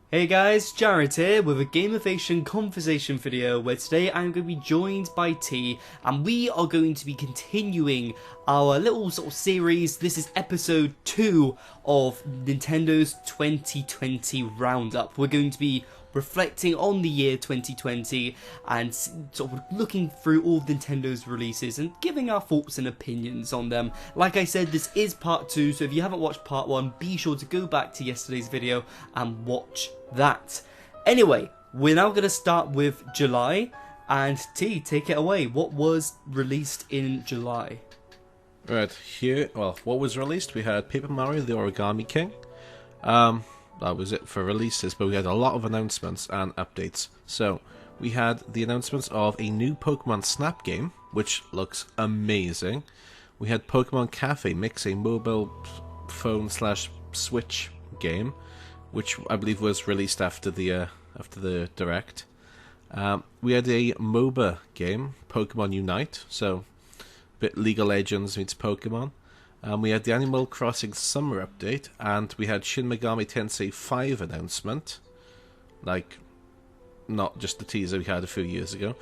Hey guys, Jared here with a Gameovation conversation video where today I'm going to be joined by T and we are going to be continuing our little sort of series. This is episode 2 of Nintendo's 2020 Roundup. We're going to be reflecting on the year 2020 and sort of looking through all of Nintendo's releases and giving our thoughts and opinions on them. Like I said, this is part 2, so if you haven't watched part 1, be sure to go back to yesterday's video and watch that. Anyway, we're now going to start with July, and T, take it away. What was released in July? Right, here, well, what was released? We had Paper Mario The Origami King. That was it for releases, but we had a lot of announcements and updates. So, we had the announcements of a new Pokemon Snap game, which looks amazing. We had Pokemon Cafe Mix, a mobile phone / Switch game, which I believe was released after the Direct. We had a MOBA game, Pokemon Unite, so a bit League of Legends meets Pokemon. We had the Animal Crossing Summer Update, and we had Shin Megami Tensei 5 announcement, like, not just the teaser we had a few years ago,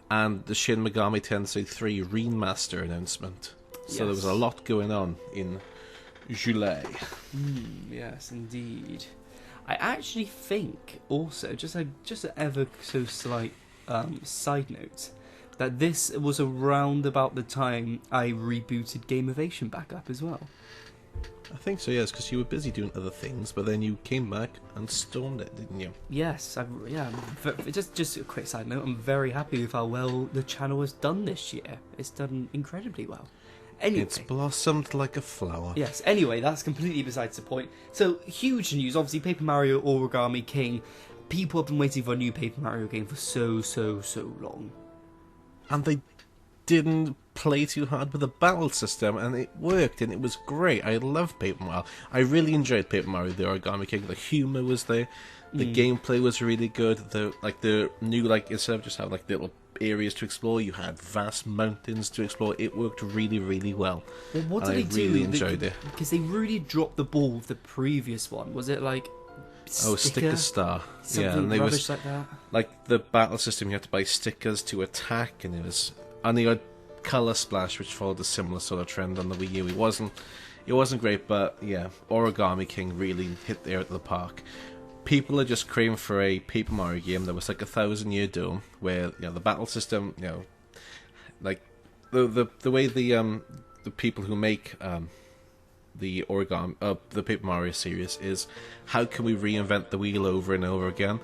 and the Shin Megami Tensei 3 Remaster announcement. So there was a lot going on in July. Yes, indeed. I actually think, also, just an ever so slight side note, that this was around about the time I rebooted Gameovation back up as well. I think so, yes, because you were busy doing other things, but then you came back and stormed it, didn't you? Yes, just a quick side note, I'm very happy with how well the channel has done this year. It's done incredibly well. Anyway, it's blossomed like a flower. Yes, anyway, that's completely besides the point. So, huge news, obviously, Paper Mario Origami King. People have been waiting for a new Paper Mario game for so long. And they didn't play too hard with the battle system, and it worked, and it was great. I love Paper Mario. I really enjoyed Paper Mario The Origami King. The humour was there. The gameplay was really good. The new, instead of just having little areas to explore, you had vast mountains to explore. It worked really well. Well, what did they do? I really enjoyed it. Because they really dropped the ball with the previous one. Was it Sticker Star? Something rubbish like that? Like the battle system, you had to buy stickers to attack, and and the odd colour splash, which followed a similar sort of trend on the Wii U. It wasn't great, but yeah, Origami King really hit there at the park. People are just craving for a Paper Mario game that was like 1,000-year dome, where the battle system, like the way the people who make the Paper Mario series is, how can we reinvent the wheel over and over again?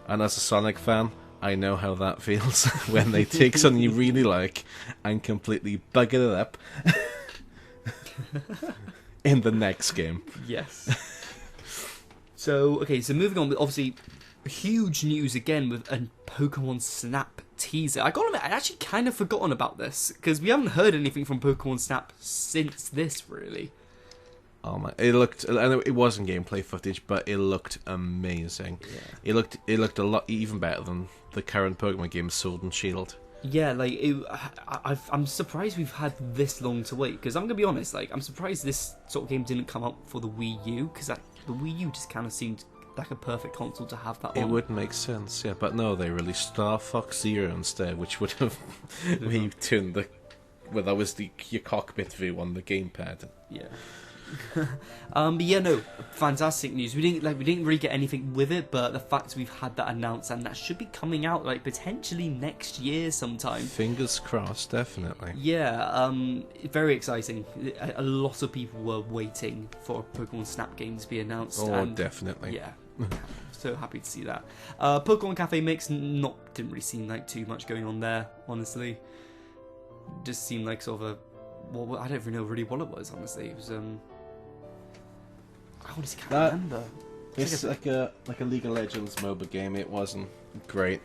And as a Sonic fan, I know how that feels when they take something you really like and completely bugger it up in the next game. Yes. So moving on, obviously, huge news again with a Pokemon Snap teaser. I gotta admit, I'd actually kind of forgotten about this, because we haven't heard anything from Pokemon Snap since this, really. Oh my! It wasn't gameplay footage, but it looked amazing. Yeah. It looked a lot even better than the current Pokemon game, Sword and Shield. Yeah, I'm surprised we've had this long to wait, because I'm gonna be honest, I'm surprised this sort of game didn't come out for the Wii U, because the Wii U just kind of seemed like a perfect console to have that on. It would make sense, yeah, but no, they released Star Fox Zero instead, which would have we turned that was your cockpit view on the gamepad. Yeah. But yeah, no, fantastic news. We didn't really get anything with it, but the fact we've had that announced, and that should be coming out potentially next year sometime. Fingers crossed, definitely. Yeah, very exciting. A lot of people were waiting for a Pokemon Snap game to be announced. Oh, definitely. Yeah. So happy to see that. Pokemon Cafe Mix didn't really seem like too much going on there, honestly. Just seemed like sort of I don't even know really what it was, honestly. It was I honestly can't remember. It's like a League of Legends MOBA game. It wasn't great.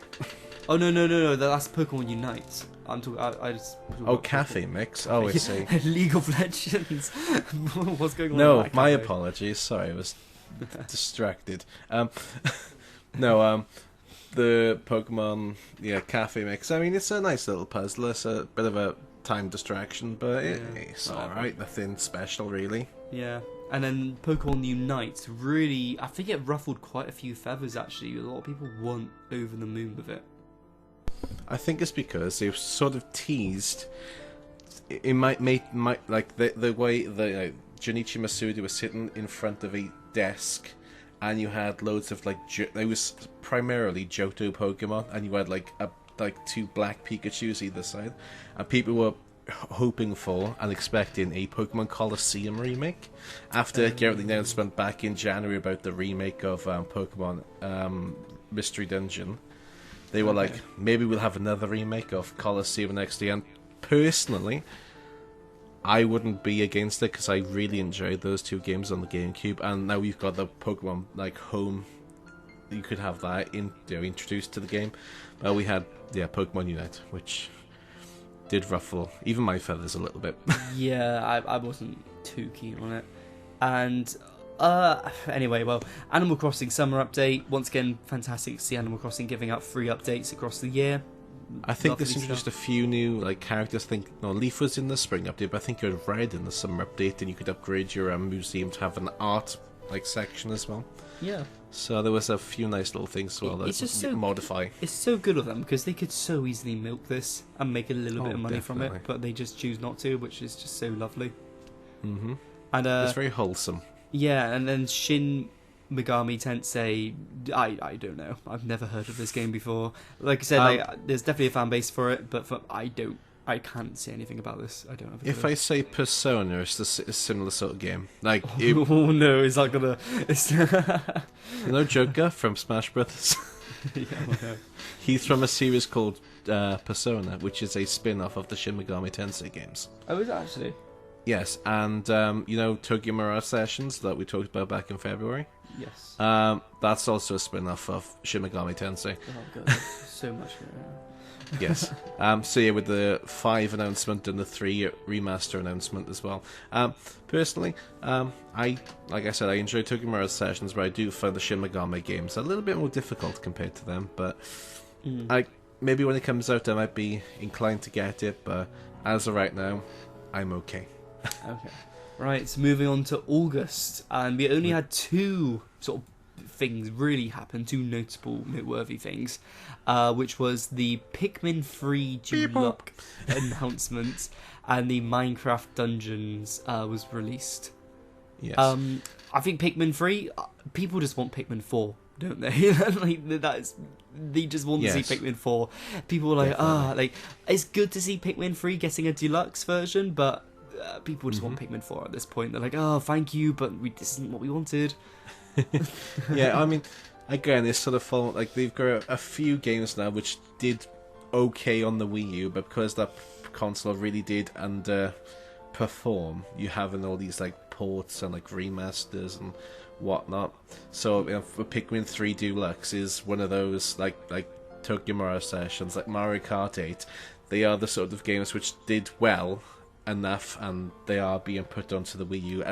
Oh no, that's Pokemon Unite. I'm talking. I just. Cafe Mix. Oh, I see. League of Legends. What's going on? No, my apologies. Sorry, I was distracted. The Pokemon Cafe Mix. I mean, it's a nice little puzzle. It's a bit of a time distraction, but it's alright. Nothing special, really. Yeah. And then Pokemon Unite really, I think it ruffled quite a few feathers actually. A lot of people weren't over the moon with it. I think it's because they've sort of teased. It might like the way the Junichi Masuda was sitting in front of a desk, and you had loads of it was primarily Johto Pokemon, and you had like 2 black Pikachus either side, and people were hoping for and expecting a Pokemon Colosseum remake after getting the announcement back in January about the remake of Pokemon Mystery Dungeon. They were like, maybe we'll have another remake of Colosseum next year. And personally, I wouldn't be against it because I really enjoyed those 2 games on the GameCube, and now we've got the Pokemon Home. You could have that introduced to the game. We had Pokemon Unite, which did ruffle even my feathers a little bit. Yeah, I wasn't too keen on it. And anyway, well, Animal Crossing Summer Update. Once again, fantastic to see Animal Crossing giving out free updates across the year. I think this introduced a few new characters. Leaf was in the spring update, but I think you had Red in the summer update, and you could upgrade your museum to have an art section as well. Yeah. So there was a few nice little things as well that it's just so modify. It's so good of them because they could so easily milk this and make a little bit of money from it, but they just choose not to, which is just so lovely. Mm-hmm. And it's very wholesome. Yeah, and then Shin Megami Tensei, I don't know. I've never heard of this game before. Like I said, there's definitely a fan base for it, but I can't say anything about this. I don't have a clue. If I say Persona, it's a similar sort of game. Oh no, is that gonna... You know Joker from Smash Brothers? Yeah, I know. He's from a series called Persona, which is a spin-off of the Shin Megami Tensei games. Oh, is it actually? Yes, and you know Tokyo Mirage Sessions that we talked about back in February? Yes. That's also a spin-off of Shin Megami Tensei. Oh god, so much. Yes. So yeah, with the 5 announcement and the 3 remaster announcement as well. Personally, like I said, I enjoy Tokyo Mirage Sessions, but I do find the Shin Megami games a little bit more difficult compared to them. But maybe when it comes out, I might be inclined to get it. But as of right now, I'm okay. Okay. Right, so moving on to August, and we only had 2 sort of things really happen, 2 noteworthy things, which was the Pikmin 3 Deluxe announcement and the Minecraft Dungeons was released. Yes. I think Pikmin 3, people just want Pikmin 4, don't they? They just want to see Pikmin 4. People are like, it's good to see Pikmin 3 getting a deluxe version, but people just want Pikmin 4 at this point. They're like, oh, thank you, but this isn't what we wanted. Yeah, I mean, again, it's sort of they've got a few games now which did okay on the Wii U, but because that console really did perform, you having all these ports and remasters and whatnot. So for Pikmin 3 Deluxe is one of those like Tokyo Mirage Sessions, like Mario Kart 8. They are the sort of games which did well enough, and they are being put onto the Wii U,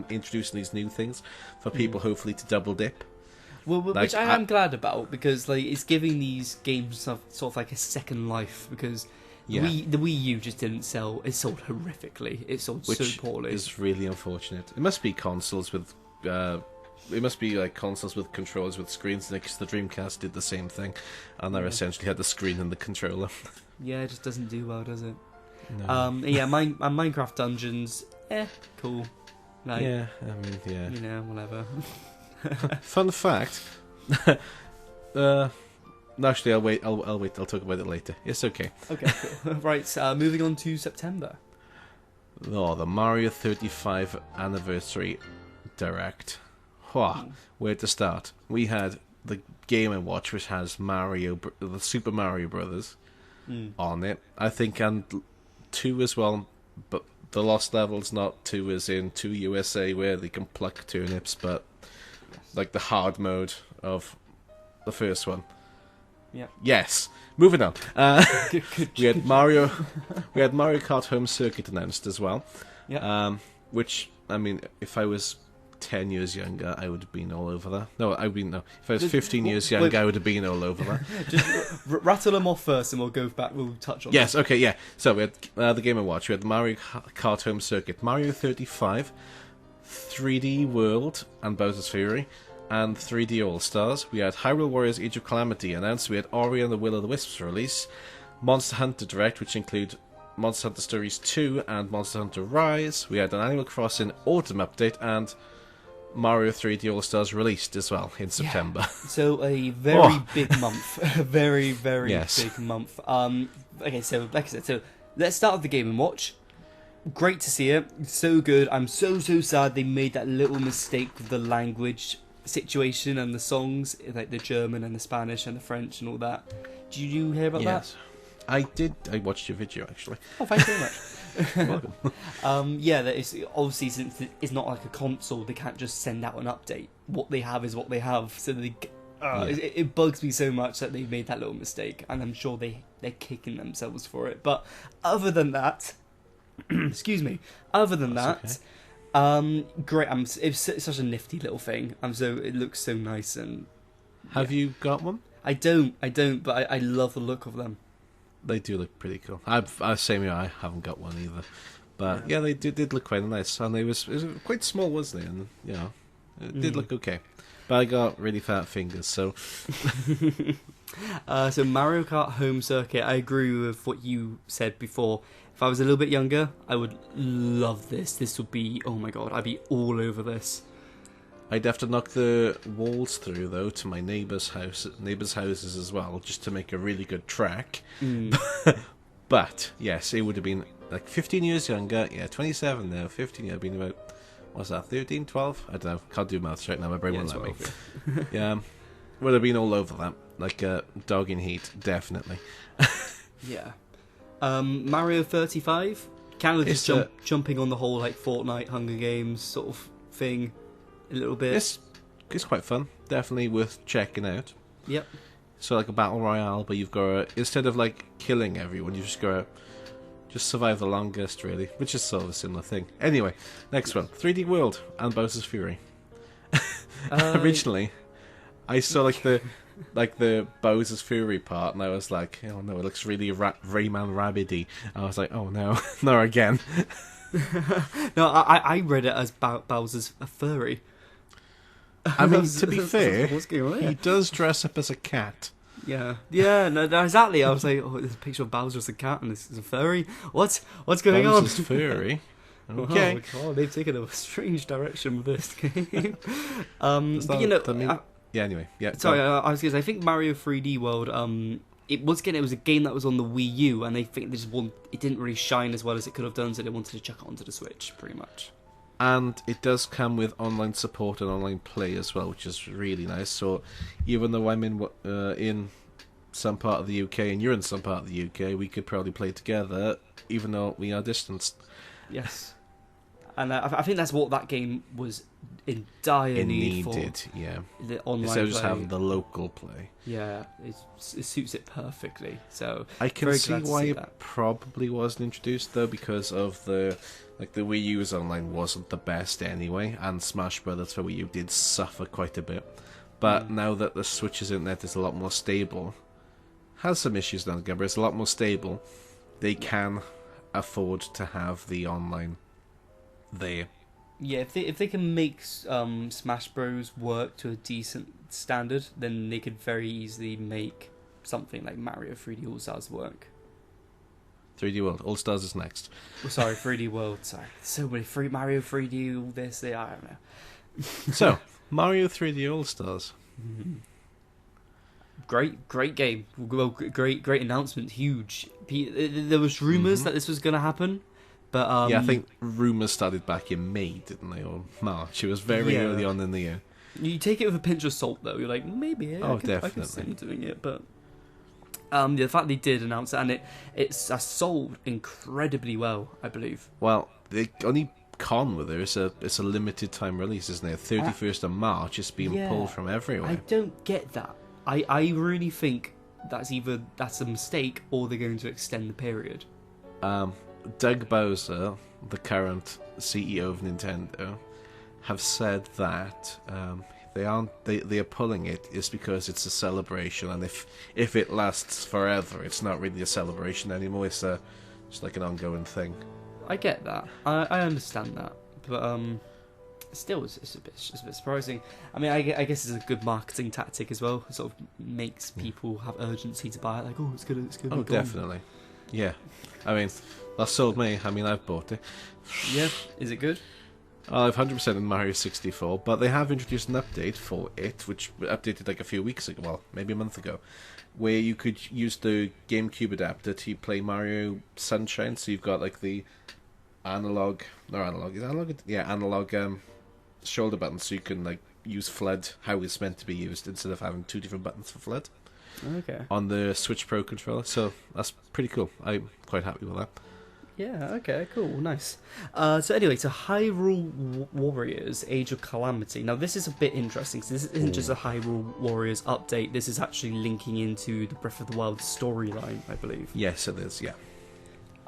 introducing these new things for people hopefully to double dip. Well, which I am glad about, because it's giving these games sort of like a second life, because the Wii U just didn't sell. It sold horrifically. It sold so poorly. Which is really unfortunate. It must be consoles with consoles with controllers with screens, because the Dreamcast did the same thing, and they essentially had the screen and the controller. Yeah, it just doesn't do well, does it? No. Minecraft Dungeons, cool. Yeah, I mean, yeah. You know, whatever. Fun fact. Actually, I'll wait. I'll talk about it later. It's okay. Okay, cool. Right, moving on to September. Oh, the Mario 35 Anniversary Direct. Where to start? We had the Game & Watch, which has the Super Mario Brothers on it. I think, and 2 as well, but the Lost Level's not 2 as in 2 USA, where they can pluck turnips, but the hard mode of the first one. Yeah. Yes. Moving on. We had Mario Kart Home Circuit announced as well. Yeah. Which, I mean, if I was 10 years younger, I would have been all over that. No. If I was 15 years younger, I would have been all over that. Just rattle them off first, and we'll go back. We'll touch on. Yes. Okay. Yeah. So we had the Game & Watch. We had the Mario Kart Home Circuit, Mario 35, 3D World and Bowser's Fury, and 3D All-Stars. We had Hyrule Warriors Age of Calamity announced. We had Ori and the Will of the Wisps release. Monster Hunter Direct, which include Monster Hunter Stories 2 and Monster Hunter Rise. We had an Animal Crossing Autumn update, and Mario 3D All-Stars released as well in September. So a very big month. A very, very big month. Okay, so like I said, so let's start with the Game & Watch. Great to see it. So good. I'm so sad they made that little mistake with the language situation and the songs, like the German and the Spanish and the French and all that. Did you hear about that? I did. I watched your video, actually. Oh, thank you very much. You're welcome. Yeah, that is obviously, since it's not like a console, they can't just send out an update. What they have is what they have. So it bugs me so much that they made that little mistake, and I'm sure they're kicking themselves for it. But other than that, excuse me. Other than that, okay. Great. It's such a nifty little thing. It looks so nice. And have you got one? I don't. But I love the look of them. They do look pretty cool. I haven't got one either, but yeah, they did look quite nice, and it was quite small, wasn't it? And it did look okay. But I got really fat fingers, so. So Mario Kart Home Circuit, I agree with what you said before. If I was a little bit younger, I would love this. This would be, oh my god, I'd be all over this. I'd have to knock the walls through, though, to my neighbours' houses as well, just to make a really good track. But, yes, it would have been, 15 years younger. Yeah, 27 now, 15 years. I've been about, what's that, 13, 12? I don't know. Can't do maths right now. My brain won't let me. Yeah, would have been all over that. Like a dog in heat, definitely. Yeah. Mario 35? Kind of just jumping on the whole, Fortnite, Hunger Games sort of thing. A little bit. It's quite fun. Definitely worth checking out. Yep. So like a battle royale, but you've got to, instead of killing everyone, you just got to survive the longest, really, which is sort of a similar thing. Anyway, next one, 3D World and Bowser's Fury. Originally, I saw the Bowser's Fury part, and I was like, oh no, it looks really Rayman Rabbidy. I was like, oh no, not again. No, I read it as Bowser's a furry. I mean, to be fair, what's going on here? He does dress up as a cat. Yeah, no, exactly. I was like, oh, there's a picture of Bowser as a cat and this is a furry. What's going on? Bowser's furry. Okay. Oh, God, they've taken a strange direction with this game. Anyway, yeah. Sorry, I was going to say, I think Mario 3D World. It was a game that was on the Wii U, and they think it didn't really shine as well as it could have done, so they wanted to chuck it onto the Switch, pretty much. And it does come with online support and online play as well, which is really nice. So even though I'm in some part of the UK and you're in some part of the UK, we could probably play together, even though we are distanced. Yes. And I think that's what that game was in dire need for. It needed, yeah. The online instead of just play. having the local play. Yeah, it suits it perfectly. So I can see why it probably wasn't introduced, though, because of the Wii U's online wasn't the best anyway, and Smash Brothers for Wii U did suffer quite a bit. But now that the Switch's internet is a lot more stable, has some issues now, but it's a lot more stable, they can afford to have the online there. Yeah, if they can make Smash Bros work to a decent standard, then they could very easily make something like Mario 3D All-Stars work. 3D World All-Stars is next. Oh, sorry, 3D World. Sorry, so many Mario 3D. All this, I don't know. So Mario 3D All-Stars. Mm-hmm. Great game. Well, great announcement. Huge. There was rumors that this was going to happen. But yeah, I think rumours started back in May, didn't they, or March? It was very early on in the year. You take it with a pinch of salt, though. You're like, maybe I can see them doing it, but the fact they did announce it, and it's sold incredibly well, I believe. Well, the only con with it is it's a limited time release, isn't it? 31st of March, it's being pulled from everywhere. I don't get that. I really think that's a mistake, or they're going to extend the period. Doug Bowser, the current CEO of Nintendo, have said that they are pulling it is because it's a celebration, and if it lasts forever, it's not really a celebration anymore. It's like an ongoing thing. I get that. I understand that, but Still, it's a bit surprising. I mean, I guess it's a good marketing tactic as well. It sort of makes people have urgency to buy it. Like, oh, it's gonna Oh, be gone. definitely. Yeah. I mean, that sold me. I mean, I've bought it. Yeah, is it good? I've 100% in Mario 64, but they have introduced an update for it, which updated like a few weeks ago, well, maybe a month ago, where you could use the GameCube adapter to play Mario Sunshine. So you've got like the analog shoulder buttons, so you can like use FLUDD how it's meant to be used instead of having two different buttons for FLUDD. Okay. On the Switch Pro controller, so that's pretty cool. I'm quite happy with that. Yeah, okay, cool, nice. So anyway, to Hyrule Warriors, Age of Calamity. Now this is a bit interesting, because this isn't just a Hyrule Warriors update, this is actually linking into the Breath of the Wild storyline, I believe. Yes, it is, yeah.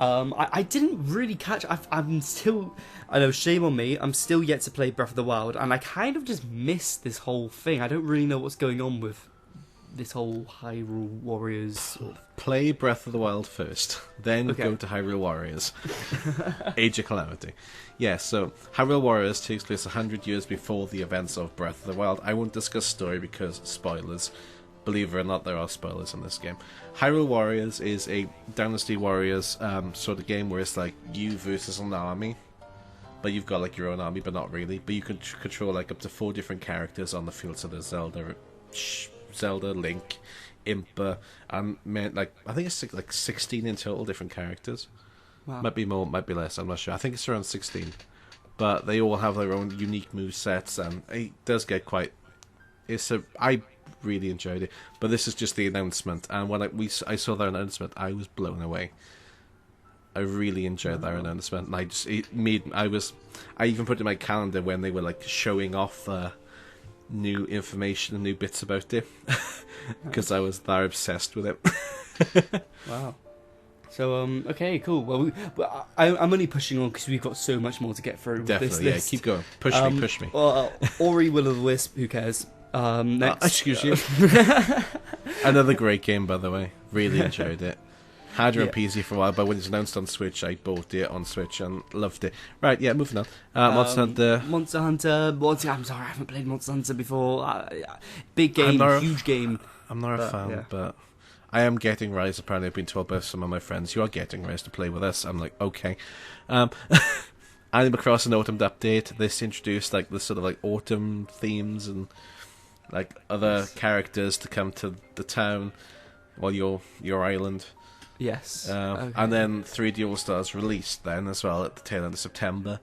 I didn't really catch, I'm still, I know, shame on me, I'm still yet to play Breath of the Wild, and I kind of just missed this whole thing. I don't really know what's going on with this whole Hyrule Warriors sort of... Play Breath of the Wild first, then go to Hyrule Warriors. Age of Calamity. Yeah, so Hyrule Warriors takes place 100 years before the events of Breath of the Wild. I won't discuss story because spoilers. Believe it or not, there are spoilers in this game. Hyrule Warriors is a Dynasty Warriors sort of game where it's like you versus an army. But you've got like your own army, but not really. But you can control like up to 4 different characters on the field. So there's Zelda, Link, Impa, and like I think it's like 16 in total different characters. Wow. Might be more, might be less. I'm not sure. I think it's around 16, but they all have their own unique move sets, and it does get quite. I really enjoyed it, but this is just the announcement, and when I saw their announcement, I was blown away. I really enjoyed their announcement, and I even put it in my calendar when they were like showing off new information and new bits about it because I was that obsessed with it. Wow. So okay, cool. Well, I'm only pushing on because we've got so much more to get through. Definitely, with this yeah. list. Keep going. Push me. Well, Ori Will of the Wisp. Who cares? Next. Excuse you. Another great game, by the way. Really enjoyed it. Had it on PC for a while, but when it's announced on Switch, I bought it on Switch and loved it. Right, yeah, moving on. Monster Hunter. I'm sorry, I haven't played Monster Hunter before. Big game, huge game. I'm not a fan, but I am getting Rise. Apparently, I've been told by some of my friends, you are getting Rise to play with us. I'm like, okay. Animal Crossing Autumn Update. This introduced like the sort of like autumn themes and like other characters to come to the town, well, your island. Yes. Okay. And then 3D All Stars released then as well at the tail end of September.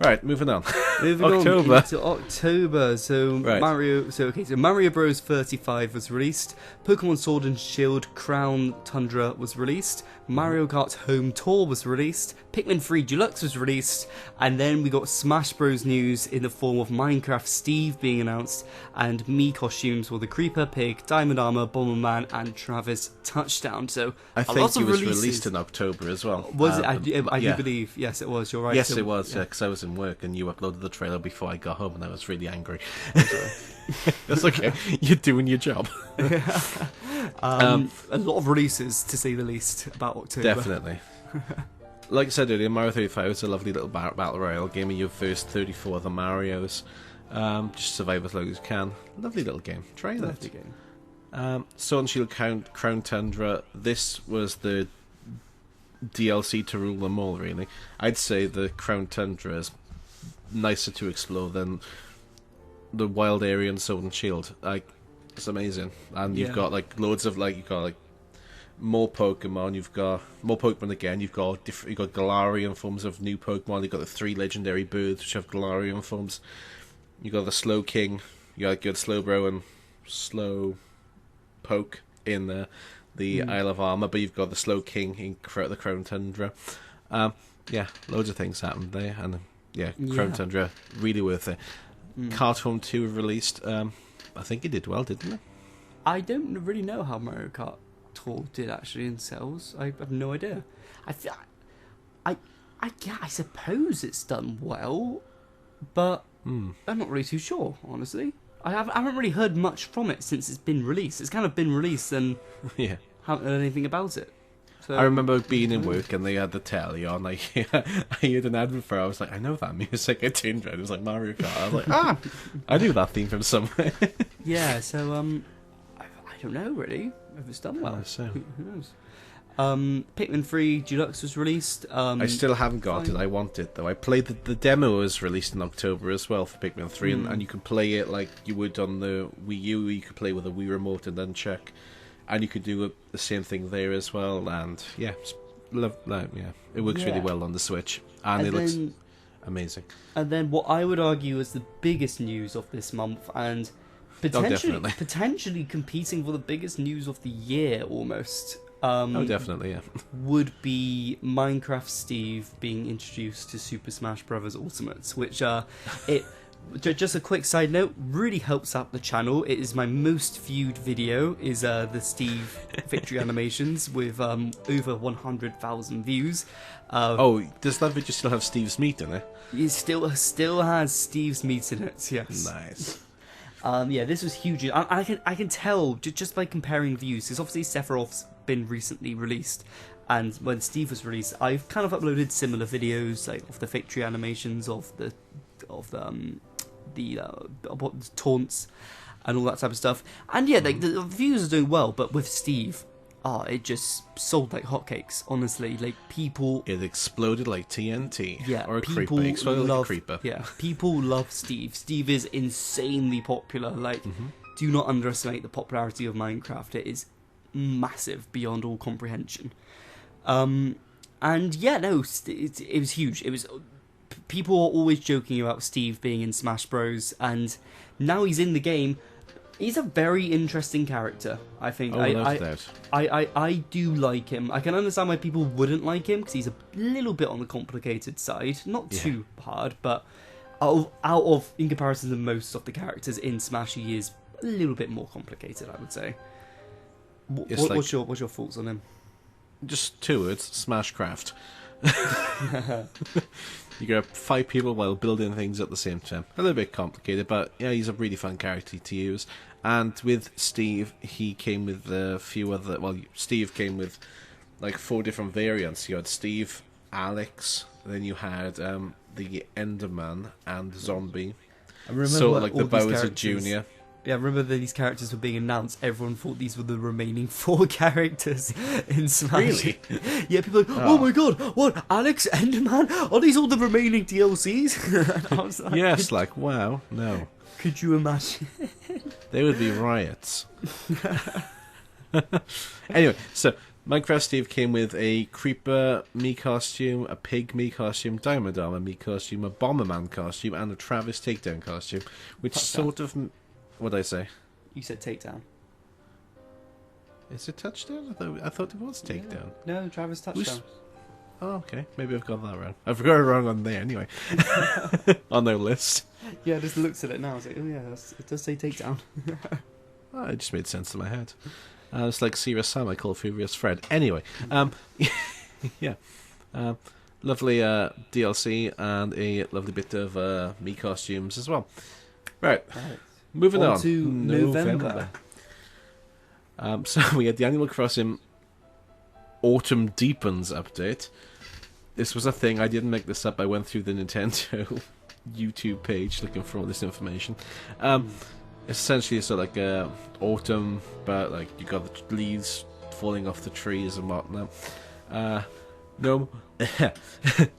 Right, moving on. October. Into October. So right. Mario Bros 35 was released. Pokemon Sword and Shield Crown Tundra was released. Mario Kart Home Tour was released. Pikmin 3 Deluxe was released, and then we got Smash Bros news in the form of Minecraft Steve being announced, and Mii costumes for the Creeper, Pig, Diamond Armor, Bomberman, and Travis Touchdown. So I think it was released in October as well. Was it? I do believe. Yes, it was. You're right. Yes, it was. Yeah, because I was in work and you uploaded the trailer before I got home, and I was really angry. That's okay. You're doing your job. A lot of releases, to say the least, about October. Definitely. Like I said earlier, Mario 35 is a lovely little battle royale game of your first 34 of the Marios. Just survive as long as you can. Lovely little game. Try that. Lovely game. Sword and Shield Crown Tundra. This was the DLC to rule them all, really. I'd say the Crown Tundra is nicer to explore than the wild area in Sword and Shield. Like, it's amazing. And you've got like loads of more Pokemon. You've got more Pokemon again. You've got Galarian forms of new Pokemon. You've got the 3 legendary birds which have Galarian forms. You've got the Slow King. You got good Slowbro and Slow Poke in the Isle of Armor, but you've got the Slow King in the Crown Tundra. Loads of things happened there, and Crown Tundra, really worth it. Kart Home 2 released. I think it did well, didn't it? I don't really know how Mario Kart Tour did actually in sales. I have no idea. I suppose it's done well, but I'm not really too sure, honestly. I haven't really heard much from it since it's been released. It's kind of been released and haven't heard anything about it. So, I remember being in work and they had the telly on. I heard an advert for it. I was like, I know that music. I tuned it. It was like Mario Kart. I was like, I knew that theme from somewhere. yeah, so I don't know really if it's done well. So. Who knows? Pikmin 3 Deluxe was released. I still haven't got it. I want it though. I played the demo was released in October as well for Pikmin 3, and you can play it like you would on the Wii U. You could play with a Wii remote and then check, and you could do the same thing there as well. And yeah, it works really well on the Switch, and it looks amazing. And then what I would argue is the biggest news of this month, and potentially competing for the biggest news of the year almost. Definitely, yeah. Would be Minecraft Steve being introduced to Super Smash Bros. Ultimate, which just a quick side note, really helps out the channel. It is my most viewed video, is the Steve victory animations with over 100,000 views. Does that video still have Steve's meat in it? It still has Steve's meat in it, yes. Nice. This was huge. I can tell just by comparing views, because obviously Sephiroth's been recently released, and when Steve was released, I've kind of uploaded similar videos like of the victory animations, of the taunts and all that type of stuff. And yeah, like the views are doing well, but with Steve, it just sold like hotcakes. Honestly, like it exploded like TNT. Yeah, or a creeper. It exploded like a creeper. Yeah, people love Steve. Steve is insanely popular. Like, do not underestimate the popularity of Minecraft. It is massive beyond all comprehension. It was huge. It was. People are always joking about Steve being in Smash Bros, and now he's in the game. He's a very interesting character, I think. I do like him. I can understand why people wouldn't like him, because he's a little bit on the complicated side. Not too hard, but in comparison to most of the characters in Smash, he is a little bit more complicated, I would say. What's your thoughts on him? Just 2 words: Smashcraft. You got 5 people while building things at the same time. A little bit complicated, but yeah, he's a really fun character to use. And with Steve, he came with a few other. Well, Steve came with like 4 different variants. You had Steve, Alex, then you had the Enderman and Zombie. I remember so like the Bowser Jr. Yeah, I remember that these characters were being announced. Everyone thought these were the remaining 4 characters in Smash. Really? Yeah, people were like, oh my god, what? Alex, Enderman? Are these all the remaining DLCs? And I was like, yes, like, wow, no. Could you imagine? They would be riots. Anyway, so Minecraft Steve came with a Creeper Mii costume, a Pig Mii costume, Diamond Armor Mii costume, a Bomberman costume, and a Travis Takedown costume, which sort of... What did I say? You said takedown. Is it touchdown? I thought it was takedown. Yeah. No, Travis touchdown. Oh, okay. Maybe I've got that wrong. I've got it wrong on there anyway. On their list. Yeah, I just looked at it now. I was like, oh yeah, it does say takedown. It just made sense in my head. It's like Serious Sam, I call Furious Fred. Anyway, yeah. Lovely DLC and a lovely bit of Mii costumes as well. Right. Moving on to November. So we had the Animal Crossing Autumn Deepens update. This was a thing. I didn't make this up. I went through the Nintendo YouTube page looking for all this information. Essentially, it's sort of like autumn, but like you got the leaves falling off the trees and whatnot. No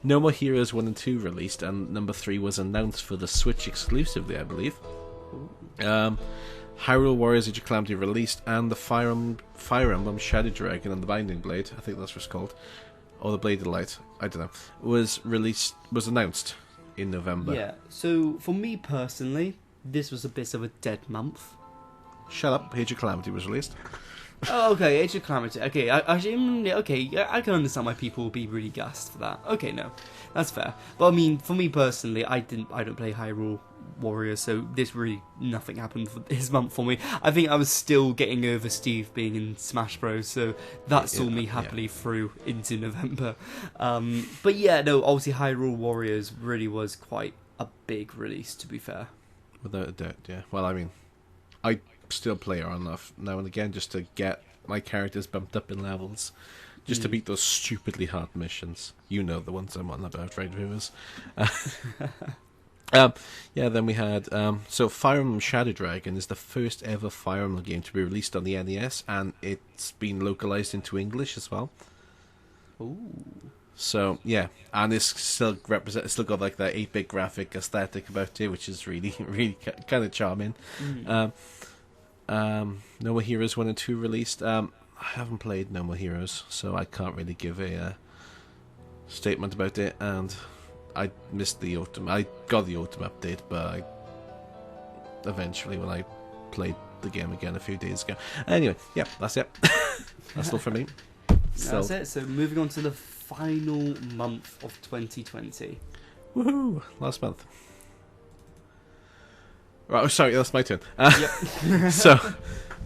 More Heroes 1 and 2 released, and number 3 was announced for the Switch exclusively, I believe. Hyrule Warriors Age of Calamity released, and the Fire Emblem Shadow Dragon and the Binding Blade, I think that's what it's called, or the Blade of Light, I don't know, was announced in November. Yeah, so for me personally, this was a bit of a dead month. Shut up, Age of Calamity was released. Oh, okay, Age of Calamity. Okay, I can understand why people will be really gassed for that. Okay, no, that's fair. But I mean, for me personally, I don't play Hyrule Warriors, so nothing happened for this month for me. I think I was still getting over Steve being in Smash Bros, so that saw me happily through into November. But yeah, no, obviously Hyrule Warriors really was quite a big release, to be fair. Without a doubt, yeah. Well, I mean, I still play her enough now and again just to get my characters bumped up in levels, just to beat those stupidly hard missions. You know the ones I'm on about, right, viewers? Then we had so Fire Emblem Shadow Dragon is the first ever Fire Emblem game to be released on the NES, and it's been localized into English as well. Ooh. So yeah, and it's still got like that 8-bit graphic aesthetic about it, which is really, really kind of charming. No More Heroes 1 and 2 released. I haven't played No More Heroes, so I can't really give a statement about it, and I missed the autumn. I got the autumn update, but eventually when I played the game again a few days ago. Anyway, yeah, that's it. That's all from me. That's it. So moving on to the final month of 2020. Woohoo! Last month. Right, oh, sorry, that's my turn. Yep.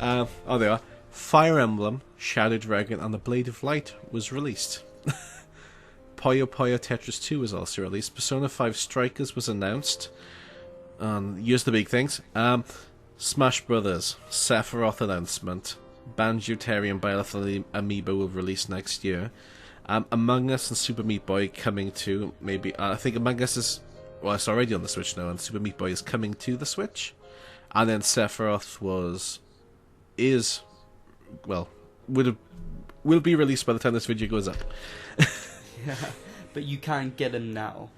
Oh, there are. Fire Emblem, Shadow Dragon, and the Blade of Light was released. Puyo Puyo Tetris 2 was also released. Persona 5 Strikers was announced. Here's the big things. Smash Brothers, Sephiroth announcement. Banjo-Tooie and Biolethal Amiibo will release next year. Among Us and Super Meat Boy coming to maybe. I think Among Us is. Well, it's already on the Switch now, and Super Meat Boy is coming to the Switch. And then Sephiroth will be released by the time this video goes up. Yeah, but you can't get him now.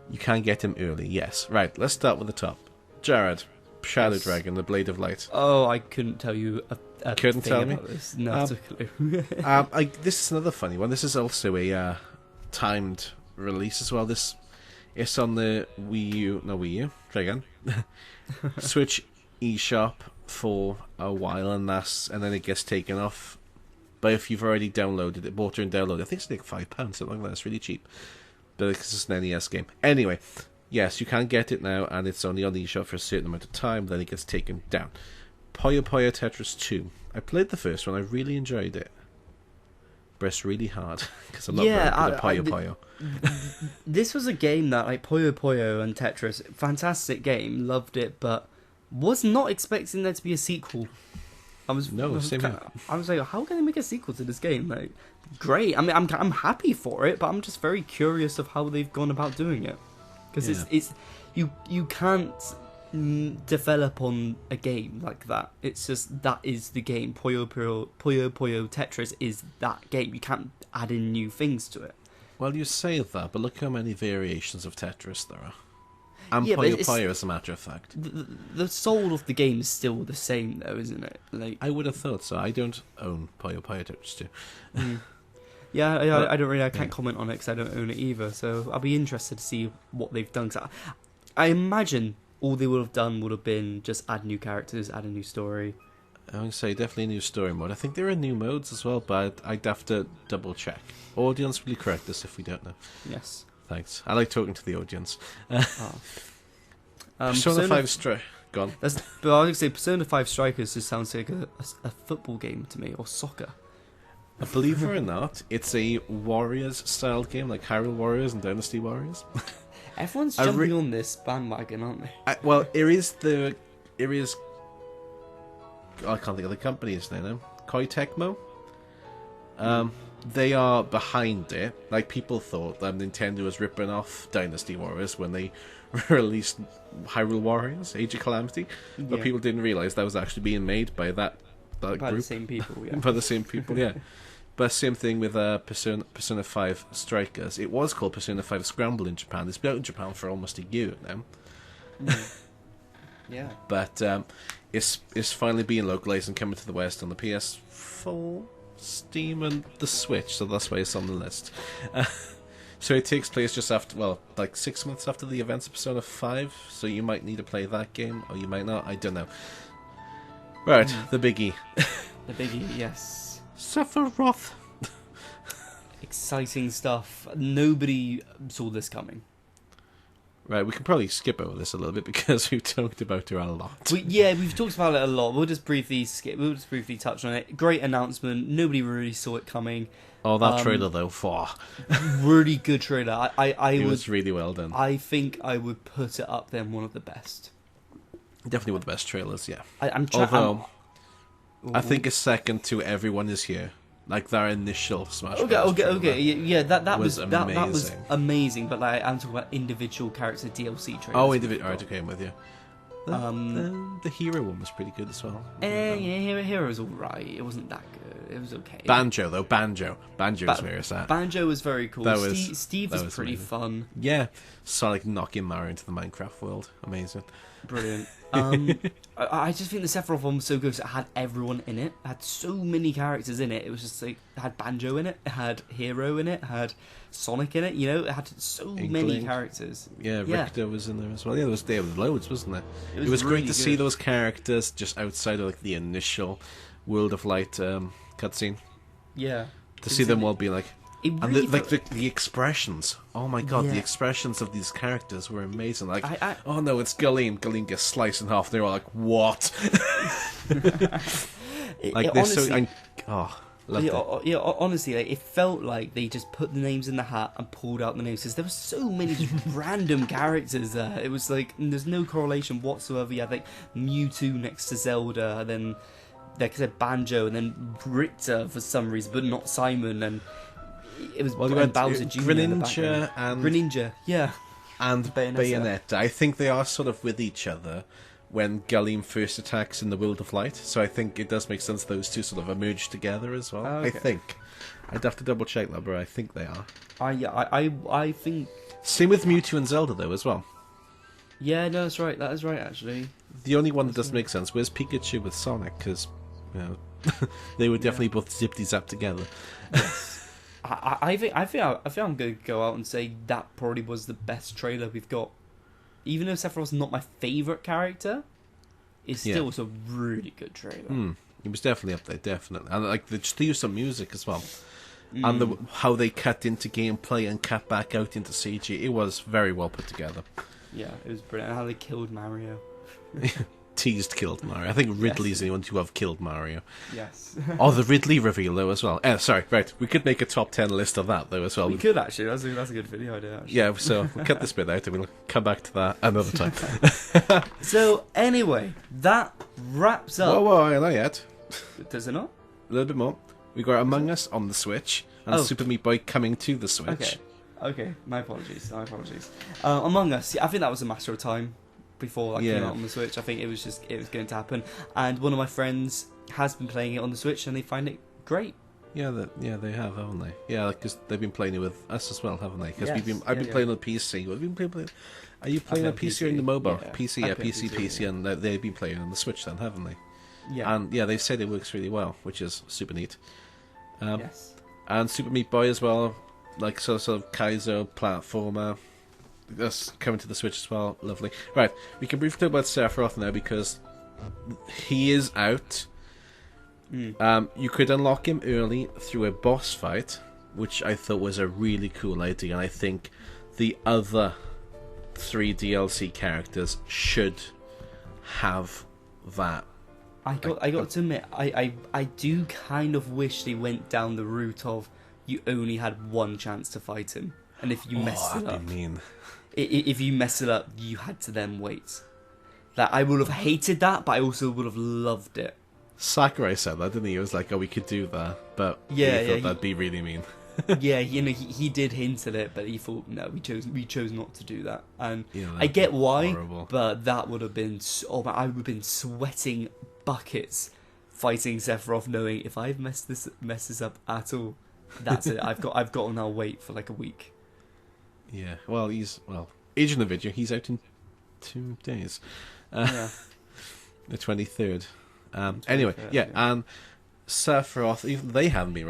You can get him early, yes. Right, let's start with the top. Jared, Shadow Dragon, the Blade of Light. Oh, I couldn't tell you a Couldn't thing tell me? about this. No, it's a clue. This is another funny one. This is also a timed release as well. It's on the Wii U. Try again. Switch eShop for a while, and then it gets taken off. But if you've already downloaded it, bought it and downloaded it, I think it's like £5, something like that. It's really cheap. But it's an NES game. Anyway, yes, you can get it now, and it's only on the eShop for a certain amount of time, then it gets taken down. Puyo Puyo Tetris 2. I played the first one, I really enjoyed it. But it's really hard, because I'm not very good at Puyo Puyo. This was a game that, like, Puyo Puyo and Tetris, fantastic game, loved it, but was not expecting there to be a sequel. I was like, how can they make a sequel to this game? Like, great. I mean, I'm happy for it, but I'm just very curious of how they've gone about doing it, because it's you can't develop on a game like that. It's just that is the game. Puyo Puyo Tetris is that game. You can't add in new things to it. Well, you say that, but look how many variations of Tetris there are. And yeah, Puyo Puyo, as a matter of fact. The soul of the game is still the same, though, isn't it? Like, I would have thought so. I don't own Puyo Puyo Tetris 2. Yeah, I can't comment on it because I don't own it either. So I'll be interested to see what they've done. Cause I imagine all they would have done would have been just add new characters, add a new story. I would say definitely a new story mode. I think there are new modes as well, but I'd have to double check. Audience, will you correct us if we don't know? Yes. Thanks. I like talking to the audience. Persona 5 Strike. Gone. But I was going to say, Persona 5 Strikers just sounds like a football game to me, or soccer. Believe it or not, it's a Warriors-style game, like Hyrule Warriors and Dynasty Warriors. Everyone's jumping on this bandwagon, aren't they? Well, it is... I can't think of the company's name now. Koei Tecmo? They are behind it. Like, people thought that Nintendo was ripping off Dynasty Warriors when they released Hyrule Warriors, Age of Calamity. But people didn't realise that was actually being made by that group. By the same people, yeah. By the same people, yeah. But same thing with Persona 5 Strikers. It was called Persona 5 Scramble in Japan. It's been out in Japan for almost a year now. Yeah. But it's finally being localized and coming to the West on the PS4, Steam, and the Switch, so that's why it's on the list. So it takes place just after, like 6 months after the events of Persona 5, so you might need to play that game, or you might not, I don't know. Right, the biggie. The biggie, yes. Sephiroth. Exciting stuff. Nobody saw this coming. Right, we can probably skip over this a little bit because we've talked about it a lot. We've talked about it a lot. We'll just briefly touch on it. Great announcement. Nobody really saw it coming. Oh, that trailer though, really good trailer. It was really well done. I think I would put it up there, one of the best. Definitely one of the best trailers, yeah. I think it's second to Everyone Is Here. Like their initial Smash Bros. Okay. Yeah, that was amazing. amazing. But like, I'm talking about individual character DLC trailers. Oh, individual. Alright, okay, I'm with you. The hero one was pretty good as well. Yeah, Hero was alright. It wasn't that good. It was okay. Banjo though, Banjo was where it's at. Banjo was very cool. Steve was pretty amazing. Fun. Yeah, Sonic knocking Mario into the Minecraft world, amazing. Brilliant. I just think the Sephiroth one was so good because it had everyone in it. It had so many characters in it. It was just like, it had Banjo in it, it had Hero in it, it had Sonic in it, you know, it had so many characters. Yeah, Richter was in there as well. Yeah, there was loads, wasn't there? It was really great to see those characters just outside of like the initial World of Light cutscene. Yeah. To see them all be like... And really the expressions, oh my god, the expressions of these characters were amazing. Like, oh no, it's Galeem. Galeem gets sliced in half. And they're all like, what? Like they're honestly, honestly, like, it felt like they just put the names in the hat and pulled out the names because there were so many random characters there. It was like there's no correlation whatsoever. You had like Mewtwo next to Zelda, and then like I said, Banjo, and then Richter for some reason, but not Simon, and it was Bowser Jr. Greninja, yeah, and Bayonetta. I think they are sort of with each other when Galeem first attacks in the World of Light. So I think it does make sense those two sort of emerge together as well. Okay. I think. I'd have to double check that, but I think they are. I think. Same with Mewtwo and Zelda though as well. Yeah, no, that's right. That is right, actually. The only one that doesn't make sense was Pikachu with Sonic, because you know they would definitely both zippity zap together. Yes. I think I'm going to go out and say that probably was the best trailer we've got. Even though Sephiroth's not my favourite character, it still was a really good trailer. It was definitely up there, definitely. And like they used some music as well. And how they cut into gameplay and cut back out into CG, it was very well put together. Yeah, it was brilliant. And how they killed Mario. Teased killed Mario. I think Ridley's the one to have killed Mario. Yes. Oh, the Ridley reveal though as well. Sorry, right. We could make a top 10 list of that though as well. We could actually. That's a good video idea. Actually. Yeah. So we'll cut this bit out and we'll come back to that another time. So anyway, that wraps up. Whoa, not yet. Does it not? A little bit more. We got Among Us on the Switch and Super Meat Boy coming to the Switch. Okay. My apologies. Among Us. Yeah, I think that was a matter of time. Before that came out on the Switch, I think it was going to happen. And one of my friends has been playing it on the Switch, and they find it great. Yeah, they have, haven't they? Yeah, because they've been playing it with us as well, haven't they? Because I've been playing on PC. Have you been playing? Are you playing on PC or in the mobile? Yeah. PC, and they've been playing on the Switch then, haven't they? Yeah. And yeah, they've said it works really well, which is super neat. Yes. And Super Meat Boy as well, like sort of Kaizo platformer. That's coming to the Switch as well. Lovely. Right, we can briefly talk about Sephiroth now because he is out. You could unlock him early through a boss fight, which I thought was a really cool idea, and I think the other 3 DLC characters should have that. I got to admit, I do kind of wish they went down the route of you only had one chance to fight him, and if you messed it up, if you mess it up, you had to then wait. Like, I would have hated that, but I also would have loved it. Sakurai said that, didn't he? He was like, "Oh, we could do that," but he thought that'd be really mean. Yeah, you know, he did hint at it, but he thought, no, we chose not to do that, and I get why, but that would have been. I would have been sweating buckets fighting Sephiroth, knowing if I've messed this up at all, that's it. I've got to now wait for like a week. Yeah, well, age in the video, he's out in 2 days. The 23rd. Anyway, and Sephiroth, even they haven't been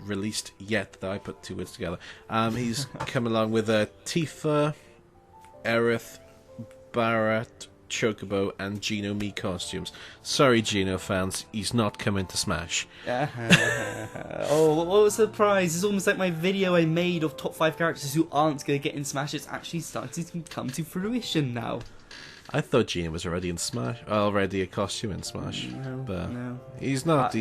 released yet, that I put 2 words together. He's come along with Tifa, Aerith, Barret, Chocobo, and Geno Me costumes. Sorry, Geno fans, he's not coming to Smash. Oh, what a surprise. It's almost like my video I made of top 5 characters who aren't going to get in Smash. It's actually starting to come to fruition now. I thought Geno was already in Smash, already a costume in Smash, but he's not.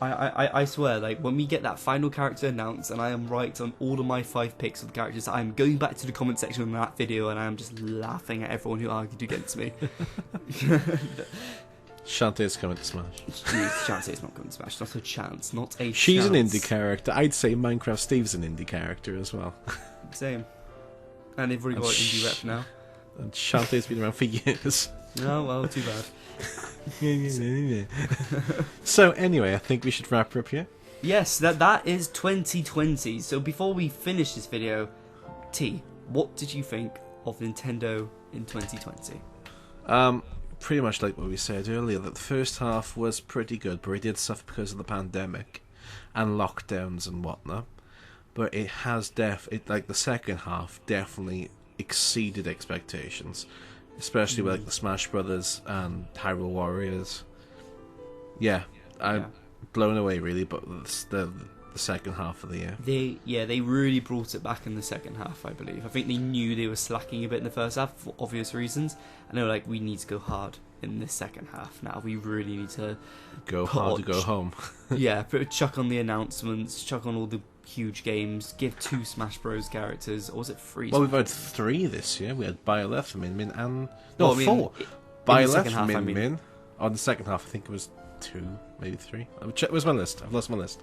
I swear, like, when we get that final character announced and I am right on all of my 5 picks of the characters, I'm going back to the comment section on that video and I am just laughing at everyone who argued against me. Shantae's coming to Smash. Shantae's not coming to Smash. Not a chance. Not a She's chance. an indie character. I'd say Minecraft Steve's an indie character as well. Same. And they've already got indie rep now. And Shantae's been around for years. Oh, well, too bad. So anyway, I think we should wrap her up here. Yes, that is 2020. So before we finish this video, T, what did you think of Nintendo in 2020? Pretty much like what we said earlier, that the first half was pretty good, but it did suffer because of the pandemic and lockdowns and whatnot. But it has like the second half definitely exceeded expectations, especially with like the Smash Brothers and Hyrule Warriors. Yeah, I'm blown away really, but the second half of the year. They really brought it back in the second half, I believe. I think they knew they were slacking a bit in the first half for obvious reasons, and they were like, we need to go hard in this second half now. We really need to go hard to go home. Yeah, chuck on the announcements, chuck on all the huge games, give 2 Smash Bros characters, or was it 3? Well, we've had 3 this year. We had Byleth, Min Min, and... No, No, 4. Byleth, Min Min. On the second half, I think it was 2, maybe 3. Where's my list? I've lost my list.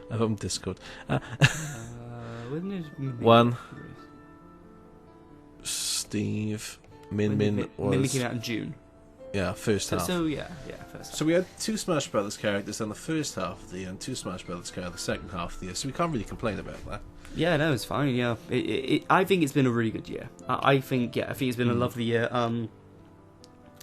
I'm on Discord. Wasn't it 1. Steve. Min Min was... Min came out in June. Yeah, first half. So yeah, first half. So we had 2 Smash Brothers characters in the first half of the year and 2 Smash Brothers characters the second half of the year, so we can't really complain about that. Yeah, no, it's fine. Yeah, I think it's been a really good year. I think it's been a lovely year.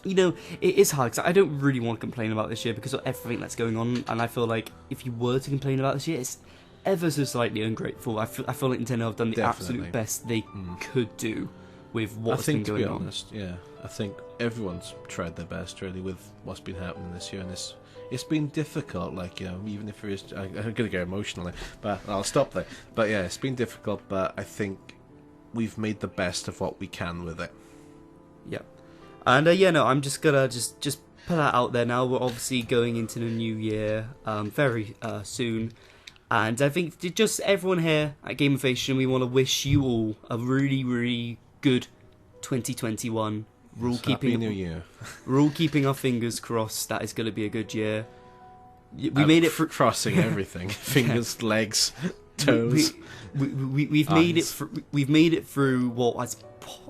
You know, it is hard because I don't really want to complain about this year because of everything that's going on, and I feel like if you were to complain about this year, it's ever so slightly ungrateful. I feel like Nintendo have done the absolute best they could do with what's been going on. To be honest, yeah, I think everyone's tried their best really with what's been happening this year, and it's been difficult. Like, you know, even if there is, I'm gonna get emotional, but I'll stop there. But yeah, it's been difficult, but I think we've made the best of what we can with it. Yep. And I'm just gonna just put that out there now. We're obviously going into the new year very soon, and I think just everyone here at Gameovation, we want to wish you all a really, really good 2021. Happy New Year. We're all keeping our fingers crossed that it's going to be a good year. We made it through crossing everything: fingers, legs, toes. We've made it. We've made it through what has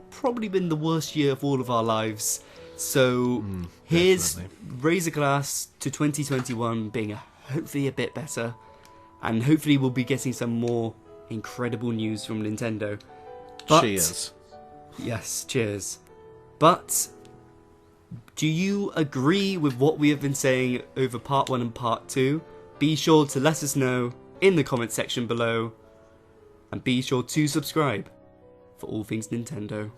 probably been the worst year of all of our lives. So here's raise a glass to 2021 being hopefully a bit better, and hopefully we'll be getting some more incredible news from Nintendo. But, cheers. Yes, cheers. But do you agree with what we have been saying over part 1 and part 2? Be sure to let us know in the comment section below, and be sure to subscribe for all things Nintendo.